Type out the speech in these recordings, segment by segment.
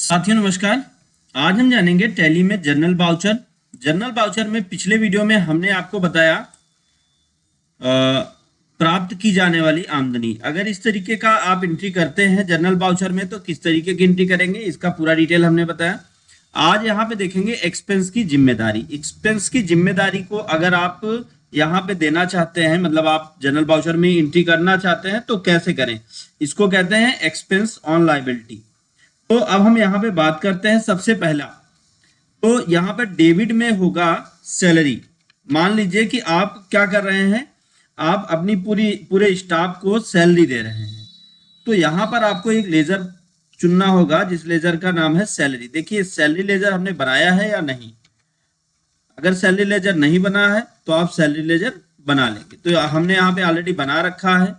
साथियों नमस्कार। आज हम जानेंगे टैली में जर्नल बाउचर। जर्नल बाउचर में पिछले वीडियो में हमने आपको बताया प्राप्त की जाने वाली आमदनी। अगर इस तरीके का आप एंट्री करते हैं जर्नल बाउचर में तो किस तरीके की एंट्री करेंगे, इसका पूरा डिटेल हमने बताया। आज यहाँ पे देखेंगे एक्सपेंस की जिम्मेदारी। एक्सपेंस की जिम्मेदारी को अगर आप यहाँ पे देना चाहते हैं, मतलब आप जर्नल बाउचर में एंट्री करना चाहते हैं तो कैसे करें, इसको कहते हैं एक्सपेंस ऑन लायबिलिटी। तो अब हम यहाँ पे बात करते हैं। सबसे पहला तो यहाँ पर डेबिट में होगा सैलरी। मान लीजिए कि आप क्या कर रहे हैं, आप अपनी पूरे स्टाफ को सैलरी दे रहे हैं। तो यहाँ पर आपको एक लेजर चुनना होगा जिस लेजर का नाम है सैलरी। देखिए सैलरी लेजर हमने बनाया है या नहीं। अगर सैलरी लेजर नहीं बना है तो आप सैलरी लेजर बना लेंगे। तो हमने यहाँ पे ऑलरेडी बना रखा है।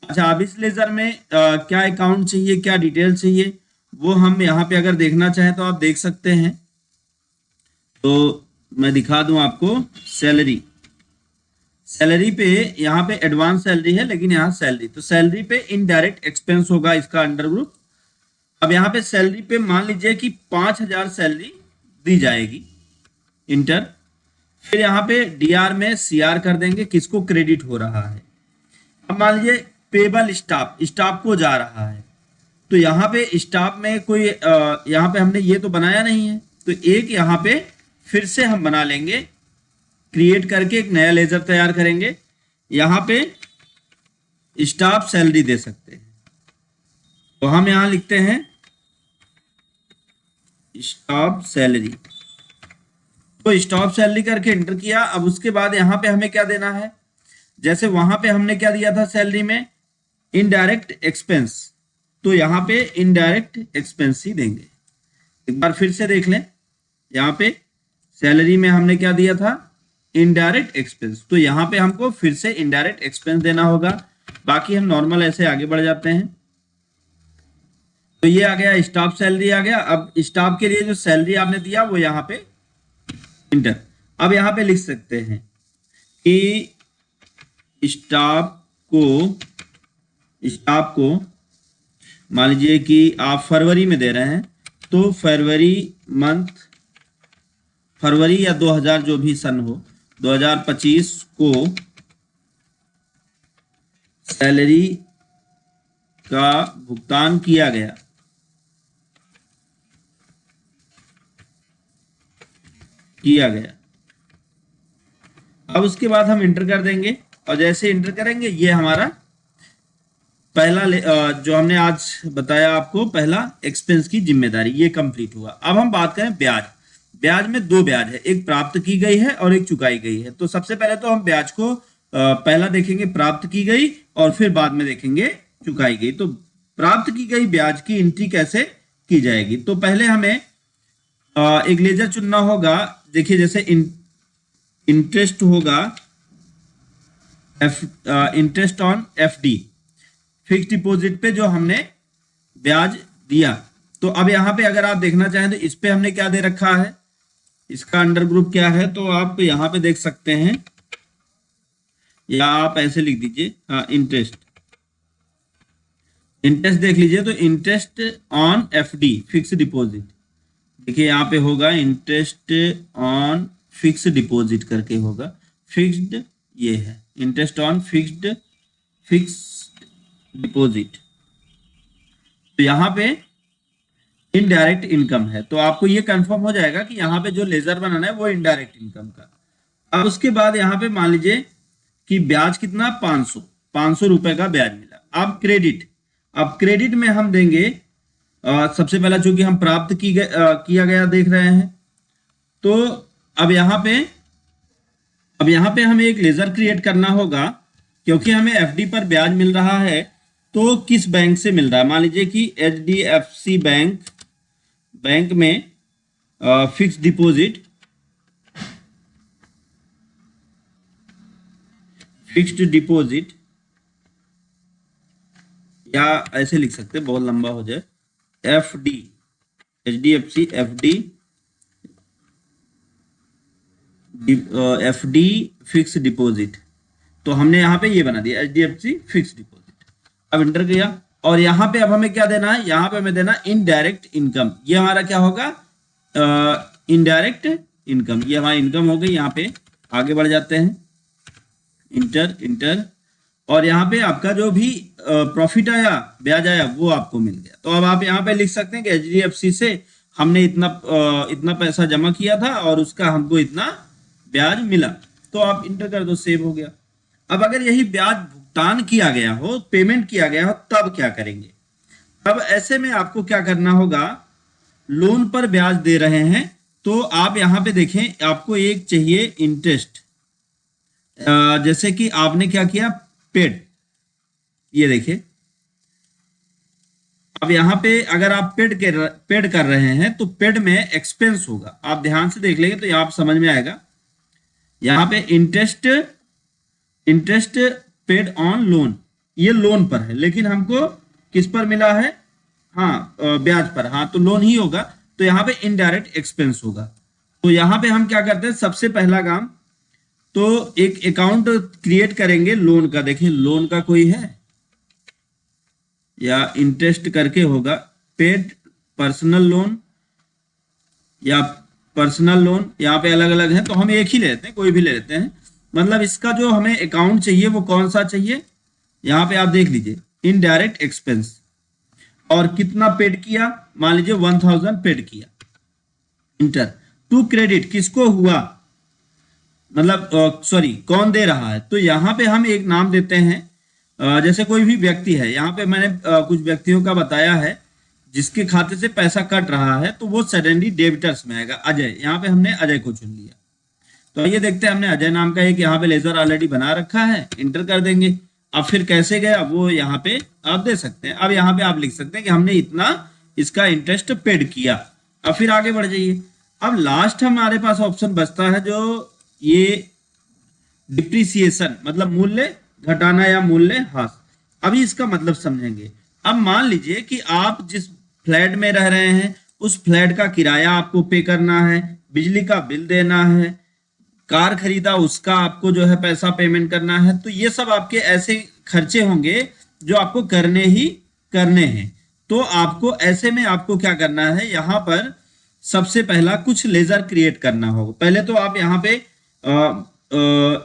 अच्छा, अब इस लेजर में क्या अकाउंट चाहिए, क्या डिटेल चाहिए, वो हम यहाँ पे अगर देखना चाहें तो आप देख सकते हैं। तो मैं दिखा दूं आपको सैलरी। सैलरी पे यहाँ पे एडवांस सैलरी है लेकिन यहाँ सैलरी, तो सैलरी पे इनडायरेक्ट एक्सपेंस होगा इसका अंडर ग्रुप। अब यहाँ पे सैलरी पे मान लीजिए कि 5,000 सैलरी दी जाएगी, इंटर। फिर यहाँ पे डीआर में सीआर कर देंगे किसको क्रेडिट हो रहा है। अब मान लीजिए पेबल स्टाफ को जा रहा है, तो यहाँ पे स्टाफ में कोई यहाँ पे हमने ये तो बनाया नहीं है, तो एक यहाँ पे फिर से हम बना लेंगे, क्रिएट करके एक नया लेजर तैयार करेंगे। यहाँ पे स्टाफ सैलरी दे सकते हैं, तो हम यहाँ लिखते हैं स्टाफ सैलरी। तो स्टाफ सैलरी करके एंटर किया। अब उसके बाद यहाँ पे हमें क्या देना है, जैसे वहां पे हमने क्या दिया था सैलरी में, इनडायरेक्ट एक्सपेंस, तो यहाँ पे इनडायरेक्ट एक्सपेंस ही देंगे। एक बार फिर से देख लें, यहाँ पे सैलरी में हमने क्या दिया था, इनडायरेक्ट एक्सपेंस, तो यहाँ पे हमको फिर से इनडायरेक्ट एक्सपेंस देना होगा। बाकी हम नॉर्मल ऐसे आगे बढ़ जाते हैं। तो ये आ गया, स्टाफ सैलरी आ गया। अब स्टाफ के लिए जो सैलरी आपने दिया वो यहाँ पे इंटर। अब यहाँ पे लिख सकते हैं कि स्टाफ को मान लीजिए कि आप फरवरी में दे रहे हैं, तो फरवरी या 2000 जो भी सन हो, 2025 को सैलरी का भुगतान किया गया। अब उसके बाद हम इंटर कर देंगे, और जैसे इंटर करेंगे ये हमारा पहला जो हमने आज बताया आपको, पहला एक्सपेंस की जिम्मेदारी, ये कंप्लीट हुआ। अब हम बात करें ब्याज। ब्याज में दो ब्याज है, एक प्राप्त की गई है और एक चुकाई गई है। तो सबसे पहले तो हम ब्याज को पहला देखेंगे प्राप्त की गई, और फिर बाद में देखेंगे चुकाई गई। तो प्राप्त की गई ब्याज की एंट्री कैसे की जाएगी, तो पहले हमें एक लेजर चुनना होगा। देखिए जैसे इंटरेस्ट होगा interest on FD, fix deposit पे जो हमने ब्याज दिया। तो अब यहाँ पे अगर आप देखना चाहें तो इस पे हमने क्या दे रखा है, इसका अंडर ग्रुप क्या है, तो आप यहाँ पे देख सकते हैं, या आप ऐसे लिख दीजिए इंटरेस्ट देख लीजिए। तो interest on FD fix deposit, देखिए यहाँ पे होगा इंटरेस्ट ऑन फिक्स डिपॉजिट करके होगा, फिक्स्ड ये है इंटरेस्ट ऑन फिक्स्ड डिपॉजिट। तो यहाँ पे इनडायरेक्ट इनकम है, तो आपको ये कंफर्म हो जाएगा कि यहाँ पे जो लेजर बनाना है वो इनडायरेक्ट इनकम का। अब उसके बाद यहाँ पे मान लीजिए कि ब्याज कितना, 500 रुपए का ब्याज मिला। अब क्रेडिट में हम देंगे सबसे पहला, चूंकि हम प्राप्त किया गया देख रहे हैं, तो अब यहाँ पे हमें एक लेजर क्रिएट करना होगा, क्योंकि हमें एफडी पर ब्याज मिल रहा है। तो किस बैंक से मिल रहा है, मान लीजिए कि एचडीएफसी बैंक में फिक्स डिपॉजिट, या ऐसे लिख सकते हैं, बहुत लंबा हो जाए, FD, HDFC FD fix deposit. तो हमने यहाँ पे ये बना दिया एचडीएफसी फिक्स डिपॉजिट। अब इंटर किया, और यहाँ पे अब हमें क्या देना है, यहाँ पे हमें देना इनडायरेक्ट इनकम। ये हमारा क्या होगा, इनडायरेक्ट इनकम। ये हमारी इनकम हो गई। यहाँ पे आगे बढ़ जाते हैं, इंटर इंटर, और यहाँ पे आपका जो भी प्रॉफिट आया, ब्याज आया, वो आपको मिल गया। तो अब आप यहाँ पे लिख सकते हैं कि HDFC से हमने इतना पैसा जमा किया था और उसका हमको इतना ब्याज मिला। तो आप इंटर कर दो, सेव हो गया। अब अगर यही ब्याज भुगतान किया गया हो, पेमेंट किया गया हो, तब क्या करेंगे? अब ऐसे में आपको क्या करना होगा, लोन पर ब्याज दे रहे हैं तो आप यहाँ पे देखें, आपको एक चाहिए इंटरेस्ट। जैसे कि आपने क्या किया, पेड, ये देखिए। अब यहाँ पे अगर आप पेड कर रहे हैं तो पेड में एक्सपेंस होगा। आप ध्यान से देख लेंगे तो यहाँ पे समझ में आएगा। यहाँ पे इंटरेस्ट पेड ऑन लोन, ये लोन पर है, लेकिन हमको किस पर मिला है, हाँ ब्याज पर, हाँ तो लोन ही होगा। तो यहाँ पे इनडायरेक्ट एक्सपेंस होगा। तो यहाँ पे हम क्या करते हैं, सबसे पहला काम तो एक अकाउंट क्रिएट करेंगे लोन का। देखें, लोन का कोई है या इंटरेस्ट करके होगा, पेड पर्सनल लोन या पर्सनल लोन, यहाँ पे अलग अलग है तो हम एक ही लेते हैं, कोई भी ले लेते हैं। मतलब इसका जो हमें अकाउंट चाहिए वो कौन सा चाहिए, यहाँ पे आप देख लीजिए, इनडायरेक्ट एक्सपेंस। और कितना पेड किया, मान लीजिए 1000 पेड किया, इंटर। टू क्रेडिट, किसको हुआ, मतलब सॉरी कौन दे रहा है, तो यहाँ पे हम एक नाम देते हैं। जैसे कोई भी व्यक्ति है, यहाँ पे मैंने कुछ व्यक्तियों का बताया है जिसके खाते से पैसा कट रहा है, तो वो सडनली डेबिटर्स में आएगा। अजय, यहाँ पे हमने अजय को चुन लिया। तो ये देखते हैं, हमने अजय नाम का एक यहाँ पे लेजर ऑलरेडी बना रखा है, इंटर कर देंगे। अब फिर कैसे गया वो यहाँ पे आप दे सकते हैं। अब यहाँ पे आप लिख सकते हैं कि हमने इतना इसका इंटरेस्ट पेड किया। अब फिर आगे बढ़ जाइए। अब लास्ट हमारे पास ऑप्शन बचता है जो ये डिप्रिसिएशन, मतलब मूल्य घटाना या मूल्य ह्रास। अभी इसका मतलब समझेंगे। अब मान लीजिए कि आप जिस फ्लैट में रह रहे हैं उस फ्लैट का किराया आपको पे करना है, बिजली का बिल देना है, कार खरीदा उसका आपको जो है पैसा पेमेंट करना है। तो ये सब आपके ऐसे खर्चे होंगे जो आपको करने ही करने हैं। तो आपको ऐसे में आपको क्या करना है, यहाँ पर सबसे पहला कुछ लेजर क्रिएट करना होगा। पहले तो आप यहाँ पे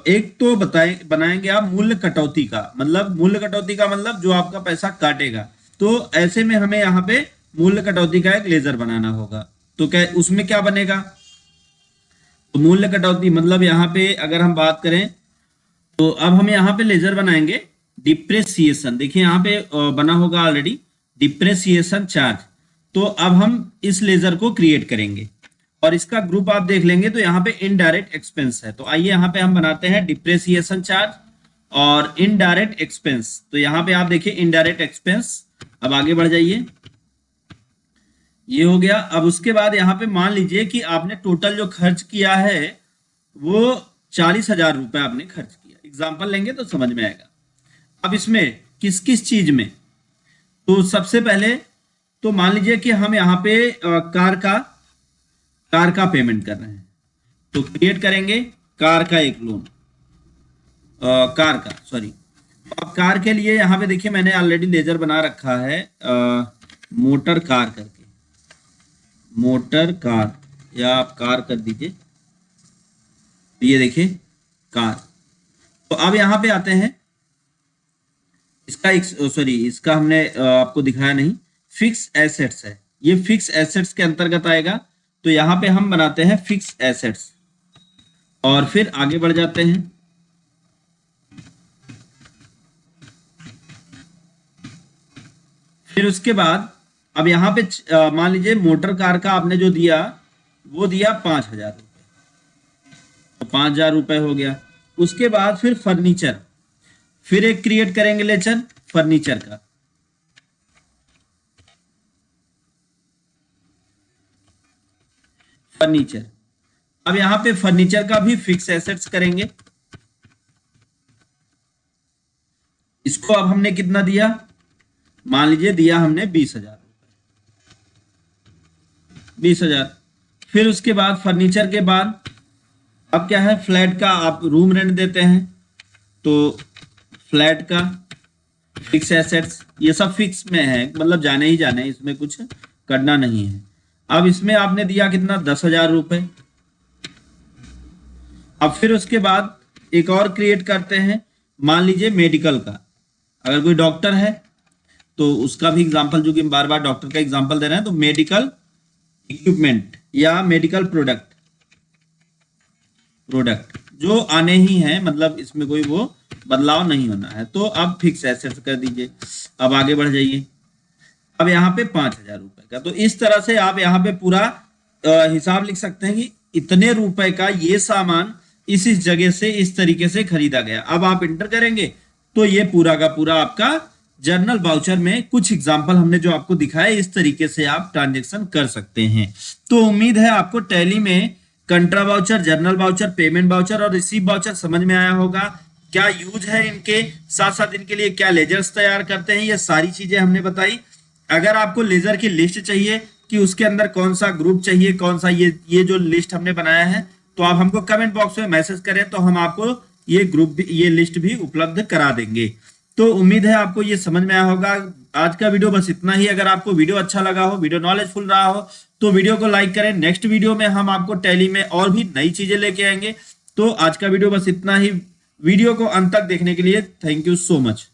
एक तो बनाएंगे आप मूल्य कटौती का, मतलब मूल्य कटौती का मतलब जो आपका पैसा काटेगा। तो ऐसे में हमें यहाँ पे मूल्य कटौती का एक लेजर बनाना होगा। तो क्या उसमें क्या बनेगा, तो मूल्य कटौती मतलब यहाँ पे अगर हम बात करें तो अब हम यहाँ पे लेजर बनाएंगे डिप्रेसिएशन। देखिए यहाँ पे बना होगा ऑलरेडी डिप्रेसिएशन चार्ज। तो अब हम इस लेजर को क्रिएट करेंगे और इसका ग्रुप आप देख लेंगे तो यहाँ पे इनडायरेक्ट एक्सपेंस है। तो आइए यहाँ पे हम बनाते हैं डिप्रेसिएशन चार्ज और इनडायरेक्ट एक्सपेंस। तो यहाँ पे आप देखिए इनडायरेक्ट एक्सपेंस। अब आगे बढ़ जाइए, ये हो गया। अब उसके बाद यहाँ पे मान लीजिए कि आपने टोटल जो खर्च किया है वो 40,000 रुपए आपने खर्च किया। एग्जाम्पल लेंगे तो समझ में आएगा। अब इसमें किस किस चीज में, तो सबसे पहले तो मान लीजिए कि हम यहाँ पे कार का पेमेंट कर रहे हैं, तो क्रिएट करेंगे कार का एक लोन, अब कार के लिए यहाँ पे देखिए मैंने ऑलरेडी लेजर बना रखा है मोटर कार करके, मोटर कार या आप कार कर दीजिए। ये देखिए कार। तो अब यहाँ पे आते हैं, इसका हमने आपको दिखाया नहीं, फिक्स एसेट्स है, ये फिक्स एसेट्स के अंतर्गत आएगा। तो यहाँ पे हम बनाते हैं फिक्स एसेट्स और फिर आगे बढ़ जाते हैं। फिर उसके बाद अब यहाँ पे मान लीजिए मोटर कार का आपने जो दिया वो दिया 5,000 रुपये, तो 5,000 रुपये हो गया। उसके बाद फिर फर्नीचर, फिर एक क्रिएट करेंगे लेजर फर्नीचर का। फर्नीचर, अब यहाँ पे फर्नीचर का भी फिक्स एसेट्स करेंगे। इसको अब हमने कितना दिया, मान लीजिए दिया हमने 20,000 रुपये, 20,000। फिर उसके बाद फर्नीचर के बाद अब क्या है, फ्लैट का आप रूम रेंट देते हैं तो फ्लैट का, फिक्स एसेट्स ये सब फिक्स में है, मतलब जाने ही जाने, इसमें कुछ करना नहीं है। अब इसमें आपने दिया कितना, 10,000 रुपए। अब फिर उसके बाद एक और क्रिएट करते हैं, मान लीजिए मेडिकल का, अगर कोई डॉक्टर है तो उसका भी एग्जांपल, जो कि बार बार डॉक्टर का एग्जांपल दे रहे हैं, तो मेडिकल इक्विपमेंट या मेडिकल प्रोडक्ट जो आने ही हैं, मतलब इसमें कोई वो बदलाव नहीं होना है। तो अब फिक्स एसेट्स कर दीजिए। अब आगे बढ़ जाइए, अब यहाँ पे 5,000 रुपए का, तो इस तरह से आप यहाँ पे पूरा हिसाब लिख सकते हैं कि इतने रुपए का ये सामान इस जगह से इस तरीके से खरीदा गया। अब आप इंटर करेंगे तो ये पूरा का पूरा आपका जर्नल वाउचर में कुछ एग्जांपल हमने जो आपको दिखाया, इस तरीके से आप ट्रांजैक्शन कर सकते हैं। तो उम्मीद है आपको टैली में contra voucher, journal voucher, payment voucher और रिसीव वाउचर समझ में आया होगा। क्या यूज है इनके, साथ साथ इनके लिए क्या लेजर्स तैयार करते हैं, ये सारी चीजें हमने बताई। अगर आपको लेजर की लिस्ट चाहिए कि उसके अंदर कौन सा ग्रुप चाहिए, कौन सा ये जो लिस्ट हमने बनाया है, तो आप हमको कमेंट बॉक्स में मैसेज करें, तो हम आपको ये ग्रुप भी, ये लिस्ट भी उपलब्ध करा देंगे। तो उम्मीद है आपको ये समझ में आया होगा। आज का वीडियो बस इतना ही। अगर आपको वीडियो अच्छा लगा हो, वीडियो नॉलेजफुल रहा हो, तो वीडियो को लाइक करें। नेक्स्ट वीडियो में हम आपको टैली में और भी नई चीजें लेके आएंगे। तो आज का वीडियो बस इतना ही। वीडियो को अंत तक देखने के लिए थैंक यू सो मच।